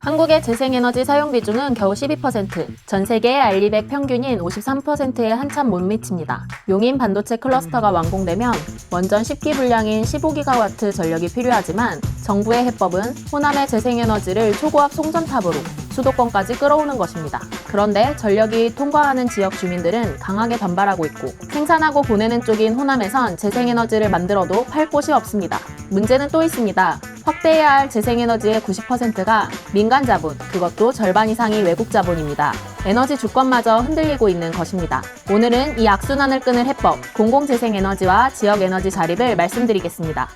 한국의 재생에너지 사용 비중은 겨우 12%, 전 세계의 알리백 평균인 53%에 한참 못 미칩니다. 용인 반도체 클러스터가 완공되면 원전 10기 분량인 15GW 전력이 필요하지만 정부의 해법은 호남의 재생에너지를 초고압 송전탑으로 수도권까지 끌어오는 것입니다. 그런데 전력이 통과하는 지역 주민들은 강하게 반발하고 있고 생산하고 보내는 쪽인 호남에선 재생에너지를 만들어도 팔 곳이 없습니다. 문제는 또 있습니다. 확대해야 할 재생에너지의 90%가 민간 자본, 그것도 절반 이상이 외국 자본입니다. 에너지 주권마저 흔들리고 있는 것입니다. 오늘은 이 악순환을 끄는 해법, 공공재생에너지와 지역에너지 자립을 말씀드리겠습니다.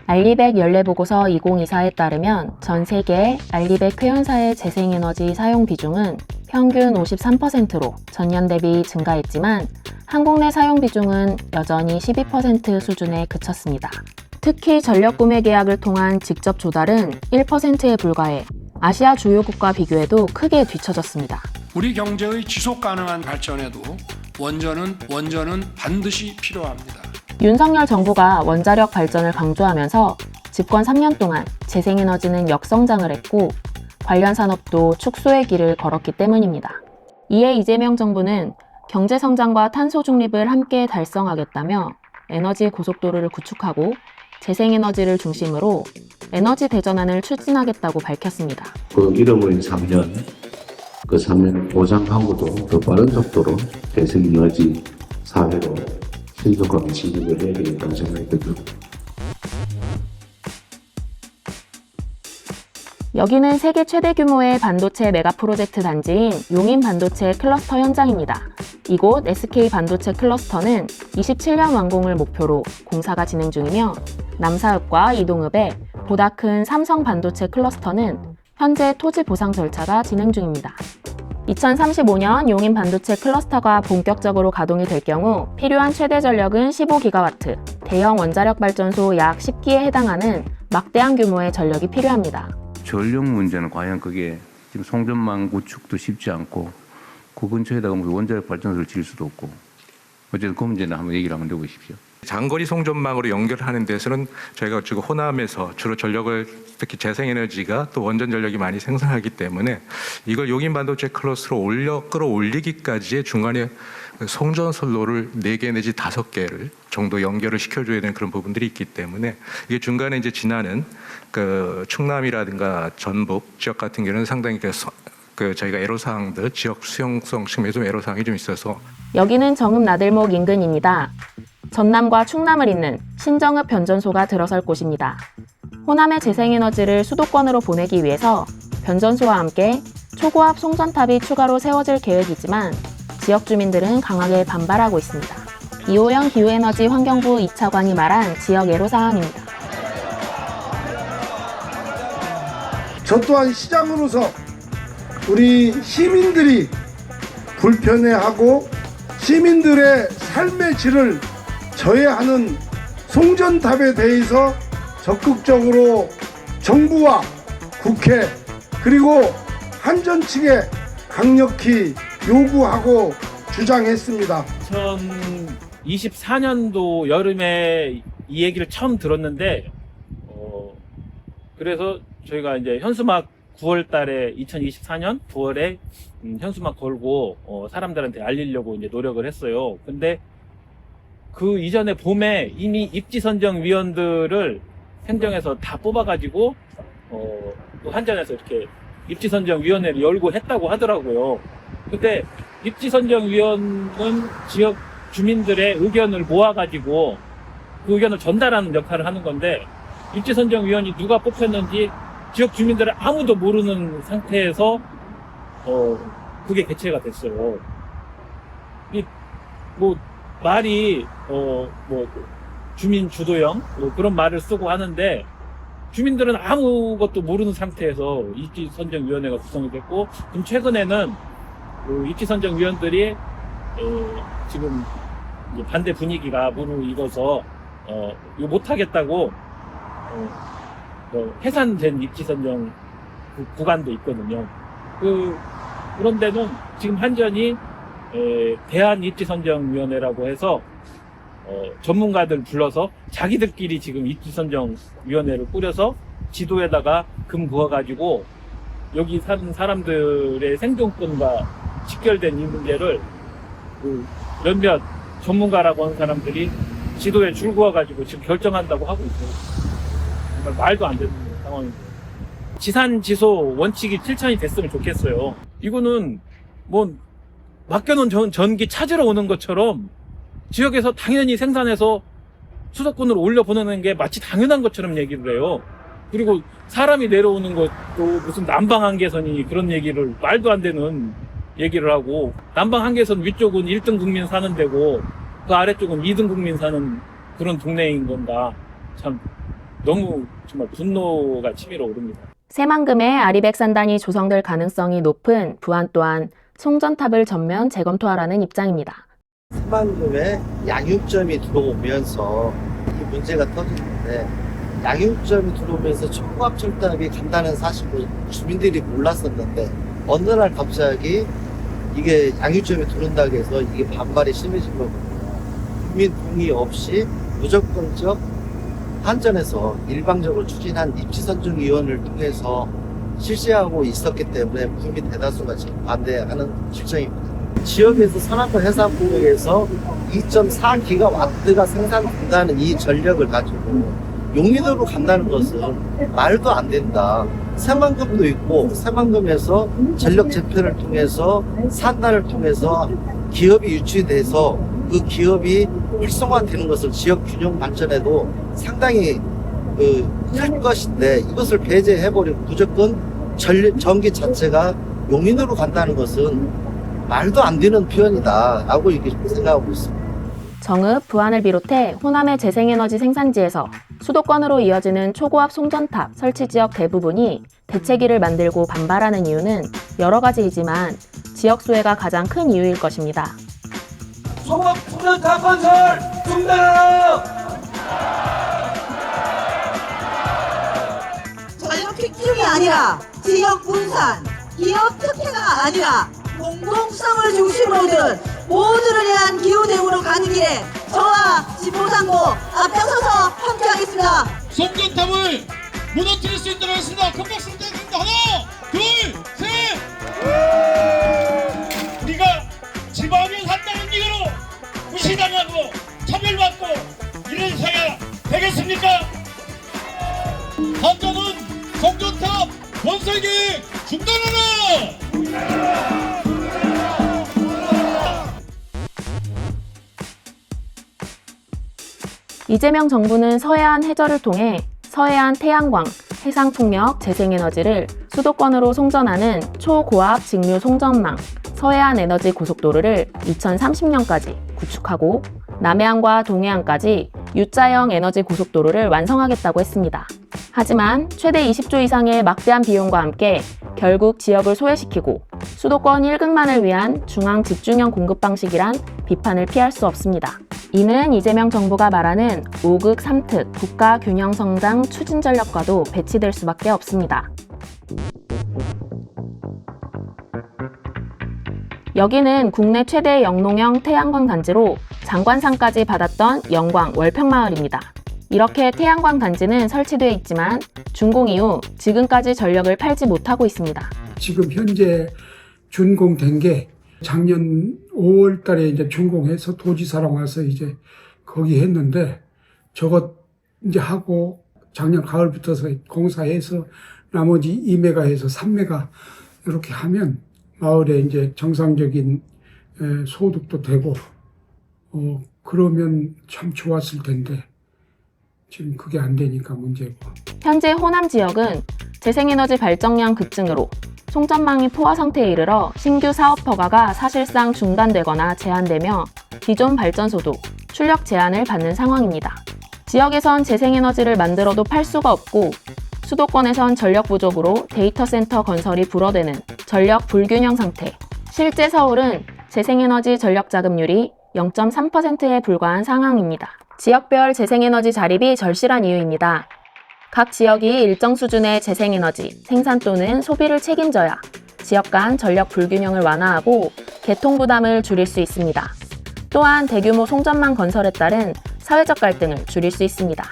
알리백 연례보고서 2024에 따르면 전 세계 알리백 회원사의 재생에너지 사용 비중은 평균 53%로 전년 대비 증가했지만 한국 내 사용 비중은 여전히 12% 수준에 그쳤습니다. 특히 전력 구매 계약을 통한 직접 조달은 1%에 불과해 아시아 주요국과 비교해도 크게 뒤처졌습니다. 우리 경제의 지속 가능한 발전에도 원전은 반드시 필요합니다. 윤석열 정부가 원자력 발전을 강조하면서 집권 3년 동안 재생에너지는 역성장을 했고 관련 산업도 축소의 길을 걸었기 때문입니다. 이에 이재명 정부는 경제성장과 탄소 중립을 함께 달성하겠다며 에너지 고속도로를 구축하고 재생에너지를 중심으로 에너지 대전환을 추진하겠다고 밝혔습니다. 그 이름은 3년, 그 3년을 보장하고도 더 빠른 속도로 재생에너지 사회로 신속하게 진입을 해야 되겠다고 생각이 듭니다. 여기는 세계 최대 규모의 반도체 메가 프로젝트 단지인 용인 반도체 클러스터 현장입니다. 이곳 SK 반도체 클러스터는 27년 완공을 목표로 공사가 진행 중이며 남사읍과 이동읍의 보다 큰 삼성 반도체 클러스터는 현재 토지 보상 절차가 진행 중입니다. 2035년 용인 반도체 클러스터가 본격적으로 가동이 될 경우 필요한 최대 전력은 15GW, 대형 원자력 발전소 약 10기에 해당하는 막대한 규모의 전력이 필요합니다. 전력 문제는 과연 그게 지금 송전망 구축도 쉽지 않고 그 근처에다가 무슨 원자력 발전소를 지을 수도 없고 어쨌든 그 문제는 한번 얘기를 한번 해보십시오. 장거리 송전망으로 연결하는 데서는 저희가 지금 호남에서 주로 전력을 특히 재생에너지가 또 원전 전력이 많이 생산하기 때문에 이걸 용인 반도체 클러스로 끌어올리기까지의 중간에 송전선로를 4개 내지 5개를 정도 연결을 시켜줘야 되는 그런 부분들이 있기 때문에 이게 중간에 이제 지나는 그 충남이라든가 전북 지역 같은 경우는 상당히 저희가 애로사항들 지역 수용성 측면에 좀 애로사항이 좀 있어서 여기는 정읍 나들목 인근입니다. 전남과 충남을 잇는 신정읍 변전소가 들어설 곳입니다. 호남의 재생에너지를 수도권으로 보내기 위해서 변전소와 함께 초고압 송전탑이 추가로 세워질 계획이지만 지역 주민들은 강하게 반발하고 있습니다. 이호영 기후에너지 환경부 2차관이 말한 지역 애로사항입니다. 저 또한 시장으로서 우리 시민들이 불편해하고 시민들의 삶의 질을 저해하는 송전탑에 대해서 적극적으로 정부와 국회 그리고 한전 측에 강력히 요구하고 주장했습니다. 2024년도 여름에 이 얘기를 처음 들었는데 그래서 저희가 이제 현수막 9월 달에 2024년 9월에 현수막 걸고 사람들한테 알리려고 이제 노력을 했어요. 근데 그 이전에 봄에 이미 입지선정위원들을 행정에서 다 뽑아가지고 또 한전에서 이렇게 입지선정위원회를 열고 했다고 하더라고요. 근데 입지선정위원은 지역 주민들의 의견을 모아가지고 그 의견을 전달하는 역할을 하는 건데 입지선정위원이 누가 뽑혔는지 지역 주민들은 아무도 모르는 상태에서 그게 개최가 됐어요. 말이 주민 주도형 그런 말을 쓰고 하는데 주민들은 아무것도 모르는 상태에서 입지선정위원회가 구성이 됐고 그럼 최근에는 입지선정위원들이 지금 반대 분위기가 무르익어서 이거 못하겠다고 해산된 입지선정 구간도 있거든요. 그런 데는 지금 한전이 대한입지선정위원회라고 해서 전문가들 불러서 자기들끼리 지금 입지선정위원회를 꾸려서 지도에다가 금 그어가지고 여기 사는 사람들의 생존권과 직결된 이 문제를 그 몇몇 전문가라고 하는 사람들이 지도에 줄 그어가지고 지금 결정한다고 하고 있어요. 정말 말도 안 되는 상황입니다. 지산 지소 원칙이 실천이 됐으면 좋겠어요. 이거는 뭐 맡겨놓은 전기 찾으러 오는 것처럼 지역에서 당연히 생산해서 수도권으로 올려보내는 게 마치 당연한 것처럼 얘기를 해요. 그리고 사람이 내려오는 것도 무슨 난방 한계선이 그런 얘기를 말도 안 되는 얘기를 하고, 난방 한계선 위쪽은 1등 국민 사는 데고 그 아래쪽은 2등 국민 사는 그런 동네인 건가. 참 너무 정말 분노가 치밀어 오릅니다. 새만금에 아리백산단이 조성될 가능성이 높은 부안 또한 송전탑을 전면 재검토하라는 입장입니다. 새만금에 양육점이 들어오면서 이 문제가 터지는데, 양육점이 들어오면서 초고압철답이 간다는 사실을 주민들이 몰랐었는데 어느 날 갑자기 이게 양육점이 들어온다고 해서 이게 반발이 심해진 거거든요. 국민 동의 없이 무조건적 한전에서 일방적으로 추진한 입지선정위원회를 통해서 실시하고 있었기 때문에 국민 대다수가 지금 반대하는 실정입니다. 지역에서 산업과 해상공역에서 2.4기가와트가 생산된다는 이 전력을 가지고 용인으로 간다는 것은 말도 안 된다. 새만금도 있고 새만금에서 전력 재편을 통해서 산단을 통해서 기업이 유치돼서 그 기업이 활성화되는 것을 지역 균형 발전에도 상당히 할 것인데, 이것을 배제해버리고 무조건 전기 자체가 용인으로 간다는 것은 말도 안 되는 표현이다 라고 이렇게 생각하고 있습니다. 정읍, 부안을 비롯해 호남의 재생에너지 생산지에서 수도권으로 이어지는 초고압 송전탑 설치 지역 대부분이 대책위를 만들고 반발하는 이유는 여러 가지이지만 지역 소외가 가장 큰 이유일 것입니다. 초고압 송전탑 건설 중단하라! 전력 획득이 아니라 지역 분산, 기업 특혜가 아니라 공동성을 중심으로 둔 모두를 위한 기후대우로 가는 길에 저와 진보상고 앞장서서 함께하겠습니다. 송전탑을 무너뜨릴 수 있도록 하겠습니다. 큰 박수 부탁드립니다. 하나, 둘, 셋! 우리가 지방에 산다는 이유로 무시당하고 차별받고 이래서야 되겠습니까? 한전은 송전탑 건설 계획 중단하라! 이재명 정부는 서해안 해저를 통해 서해안 태양광, 해상풍력, 재생에너지를 수도권으로 송전하는 초고압 직류 송전망, 서해안 에너지 고속도로를 2030년까지 구축하고 남해안과 동해안까지 U자형 에너지 고속도로를 완성하겠다고 했습니다. 하지만 최대 20조 이상의 막대한 비용과 함께 결국 지역을 소외시키고 수도권 1극만을 위한 중앙 집중형 공급 방식이란 비판을 피할 수 없습니다. 이는 이재명 정부가 말하는 5극 3특 국가 균형 성장 추진 전략과도 배치될 수밖에 없습니다. 여기는 국내 최대 영농형 태양광 단지로 장관상까지 받았던 영광 월평마을입니다. 이렇게 태양광 단지는 설치되어 있지만 준공 이후 지금까지 전력을 팔지 못하고 있습니다. 지금 현재 준공된 게 작년 5월 달에 이제 준공해서 도지사랑 와서 이제 거기 했는데, 저것 이제 하고 작년 가을부터서 공사해서 나머지 2메가에서 3메가 이렇게 하면 마을에 이제 정상적인 소득도 되고 그러면 참 좋았을 텐데 지금 그게 안 되니까 문제고. 현재 호남 지역은 재생에너지 발전량 급증으로 송전망이 포화 상태에 이르러 신규 사업 허가가 사실상 중단되거나 제한되며 기존 발전소도 출력 제한을 받는 상황입니다. 지역에선 재생에너지를 만들어도 팔 수가 없고 수도권에선 전력 부족으로 데이터 센터 건설이 불어대는 전력 불균형 상태. 실제 서울은 재생에너지 전력 자급률이 0.3%에 불과한 상황입니다. 지역별 재생에너지 자립이 절실한 이유입니다. 각 지역이 일정 수준의 재생에너지 생산 또는 소비를 책임져야 지역 간 전력 불균형을 완화하고 개통 부담을 줄일 수 있습니다. 또한 대규모 송전망 건설에 따른 사회적 갈등을 줄일 수 있습니다.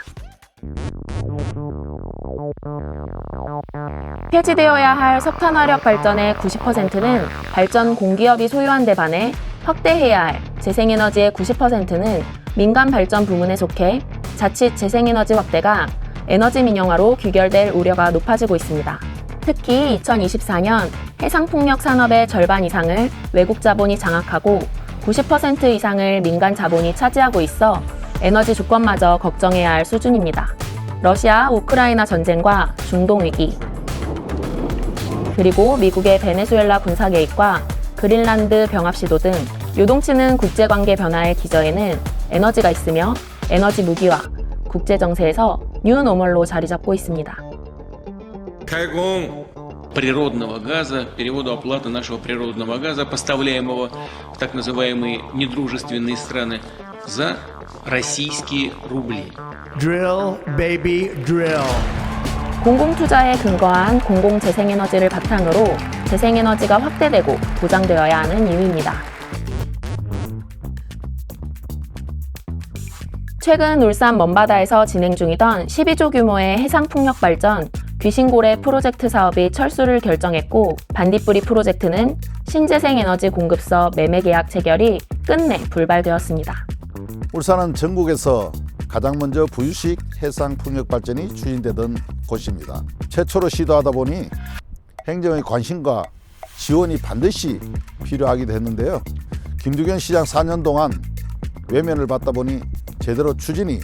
폐지되어야 할 석탄화력 발전의 90%는 발전 공기업이 소유한 데 반해 확대해야 할 재생에너지의 90%는 민간 발전 부문에 속해 자칫 재생에너지 확대가 에너지 민영화로 귀결될 우려가 높아지고 있습니다. 특히 2024년 해상풍력 산업의 절반 이상을 외국 자본이 장악하고 90% 이상을 민간 자본이 차지하고 있어 에너지 주권마저 걱정해야 할 수준입니다. 러시아 우크라이나 전쟁과 중동 위기, 그리고 미국의 베네수엘라 군사 개입과 그린란드 병합 시도 등 요동치는 국제관계 변화의 기저에는 에너지가 있으며 에너지 무기화, 국제 정세에서 뉴노멀로 자리 잡고 있습니다. природного газа, переводу оплаты нашего природного газа, поставляемого в так называемые недружественные страны, за российские рубли. Drill, baby, drill. 공공투자에 근거한 공공재생에너지를 바탕으로 재생에너지가 확대되고 보장되어야 하는 이유입니다. 최근 울산 먼바다에서 진행 중이던 12조 규모의 해상풍력 발전 귀신고래 프로젝트 사업이 철수를 결정했고, 반딧불이 프로젝트는 신재생에너지 공급서 매매 계약 체결이 끝내 불발되었습니다. 울산은 전국에서 가장 먼저 부유식 해상풍력 발전이 추진되던 곳입니다. 최초로 시도하다 보니 행정의 관심과 지원이 반드시 필요하기도 했는데요. 김두견 시장 4년 동안 외면을 받다 보니 제대로 추진이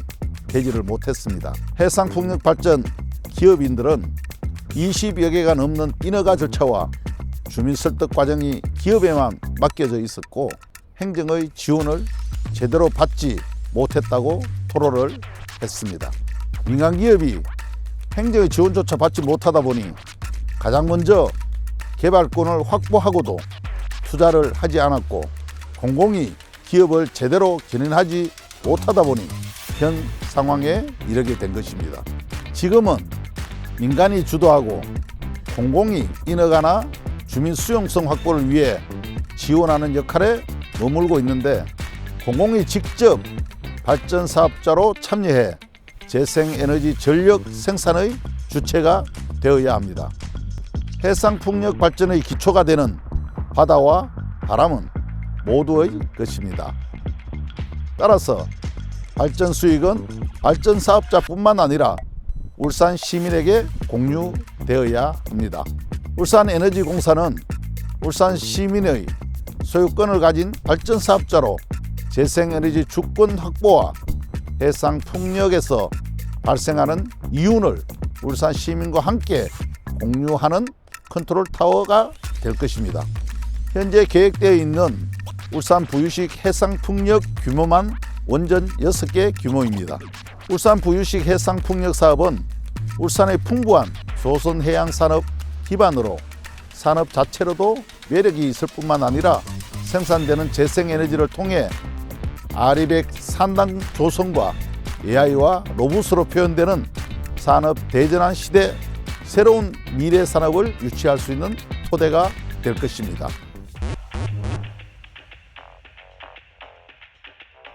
되지를 못했습니다. 해상풍력 발전 기업인들은 20여 개가 넘는 인허가 절차와 주민 설득 과정이 기업에만 맡겨져 있었고, 행정의 지원을 제대로 받지 못했다고 토로를 했습니다. 민간 기업이 행정의 지원조차 받지 못하다 보니 가장 먼저 개발권을 확보하고도 투자를 하지 않았고, 공공이 기업을 제대로 견인하지 못하다 보니 현 상황에 이르게 된 것입니다. 지금은 민간이 주도하고 공공이 인허가나 주민 수용성 확보를 위해 지원하는 역할에 머물고 있는데, 공공이 직접 발전 사업자로 참여해 재생에너지 전력 생산의 주체가 되어야 합니다. 해상풍력 발전의 기초가 되는 바다와 바람은 모두의 것입니다. 따라서 발전 수익은 발전 사업자뿐만 아니라 울산 시민에게 공유되어야 합니다. 울산에너지공사는 울산 시민의 소유권을 가진 발전 사업자로 재생에너지 주권 확보와 해상풍력에서 발생하는 이윤을 울산 시민과 함께 공유하는 컨트롤 타워가 될 것입니다. 현재 계획되어 있는 울산 부유식 해상풍력 규모만 원전 6개 규모입니다. 울산 부유식 해상풍력 사업은 울산의 풍부한 조선해양산업 기반으로 산업 자체로도 매력이 있을 뿐만 아니라 생산되는 재생에너지를 통해 아리백 산당 조성과 AI와 로봇으로 표현되는 산업 대전환 시대 새로운 미래 산업을 유치할 수 있는 토대가 될 것입니다.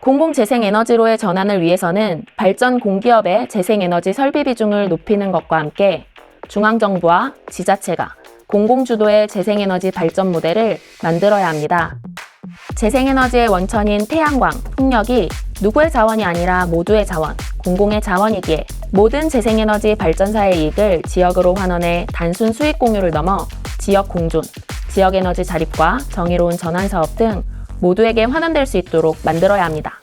공공재생에너지로의 전환을 위해서는 발전 공기업의 재생에너지 설비 비중을 높이는 것과 함께 중앙정부와 지자체가 공공주도의 재생에너지 발전 모델을 만들어야 합니다. 재생에너지의 원천인 태양광, 풍력이 누구의 자원이 아니라 모두의 자원, 공공의 자원이기에 모든 재생에너지 발전사의 이익을 지역으로 환원해 단순 수익 공유를 넘어 지역 공존, 지역 에너지 자립과 정의로운 전환 사업 등 모두에게 환원될 수 있도록 만들어야 합니다.